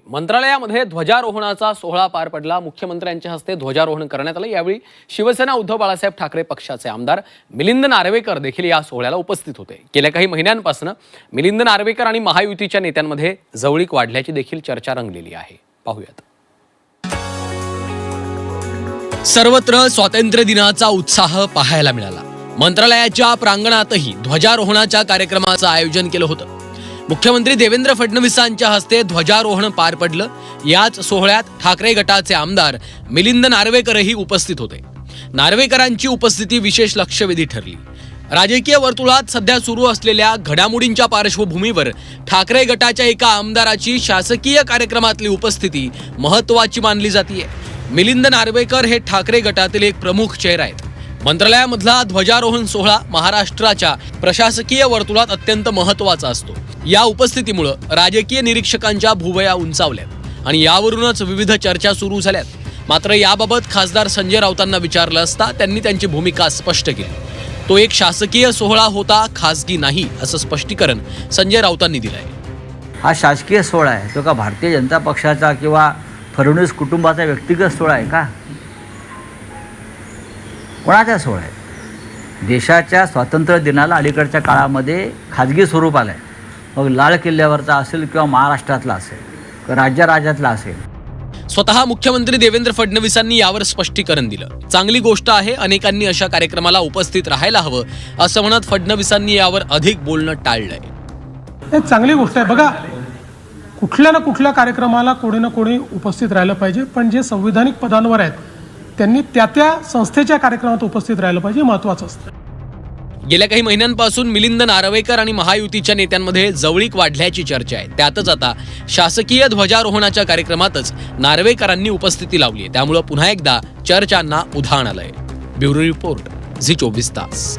मंत्रालयामध्ये ध्वजारोहणाचा सोहळा पार पडला। मुख्यमंत्र्यांच्या हस्ते ध्वजारोहण करण्यात आले। यावेळी शिवसेना उद्धव बाळासाहेब ठाकरे पक्षाचे आमदार मिलिंद नार्वेकर देखील या सोहळ्याला उपस्थित होते। गेल्या काही महिन्यांपासून मिलिंद नार्वेकर आणि महायुतीच्या नेत्यांमध्ये जवळीक वाढल्याची देखील चर्चा रंगलेली आहे। पाहूयात। सर्वत्र स्वातंत्र्य दिनाचा उत्साह पाहायला मिळाला। मंत्रालयाच्या प्रांगणातही ध्वजारोहणाच्या कार्यक्रमाचं आयोजन केलं होतं। मुख्यमंत्री देवेंद्र फडणवीसांच्या हस्ते ध्वजारोहण पार पडलं। याच सोहळ्यात ठाकरे गटाचे आमदार मिलिंद नार्वेकरही उपस्थित होते। नार्वेकरांची उपस्थिती विशेष लक्षवेधी ठरली। राजकीय वर्तुळात सध्या सुरू असलेल्या घडामोडींच्या पार्श्वभूमीवर ठाकरे गटाच्या एका आमदाराची शासकीय कार्यक्रमातली उपस्थिती महत्त्वाची मानली जाते। मिलिंद नार्वेकर हे ठाकरे गटातील एक प्रमुख चेहरा आहेत। मंत्रालयामधला ध्वजारोहण सोहळा महाराष्ट्राच्या प्रशासकीय वर्तुळात अत्यंत महत्त्वाचा असतो। या उपस्थितीमुळे राजकीय निरीक्षकांच्या भुवया उंचावल्यात आणि यावरूनच विविध चर्चा सुरू झाल्यात। मात्र याबाबत खासदार संजय राऊतांना विचारलं असता त्यांनी त्यांची भूमिका स्पष्ट केली। तो एक शासकीय सोहळा होता, खासगी नाही, असं स्पष्टीकरण संजय राऊतांनी दिलंय। हा शासकीय सोहळा आहे तो का भारतीय जनता पक्षाचा किंवा फडणवीस कुटुंबाचा व्यक्तिगत सोहळा आहे का? कोणाचा सोहळा आहे? देशाच्या स्वातंत्र्य दिनाला अलीकडच्या काळामध्ये खाजगी स्वरूप आलं आहे। मग लाल किल्ल्यावरचा असेल किंवा महाराष्ट्रातला असेल किंवा राज्यातला असेल। स्वतः मुख्यमंत्री देवेंद्र फडणवीसांनी यावर स्पष्टीकरण दिलं। चांगली गोष्ट आहे, अनेकांनी अशा कार्यक्रमाला उपस्थित राहायला हवं असं म्हणत फडणवीसांनी यावर अधिक बोलणं टाळलंय। एक चांगली गोष्ट आहे। बघा, कुठल्या ना कुठल्या कार्यक्रमाला कोणी ना कोणी उपस्थित राहिलं पाहिजे, पण जे संविधानिक पदांवर आहेत त्यांनी त्या संस्थेच्या कार्यक्रमात उपस्थित राहिलं पाहिजे, महत्त्वाचं असतं। गेल्या काही महिन्यांपासून मिलिंद नार्वेकर आणि महायुतीच्या नेत्यांमध्ये जवळीक वाढल्याची चर्चा आहे। त्यातच आता शासकीय ध्वजारोहणाच्या कार्यक्रमातच नार्वेकरांनी उपस्थिती लावली आहे। त्यामुळे पुन्हा एकदा चर्चांना उधाण आलंय। ब्युरो रिपोर्ट, झी 24 तास।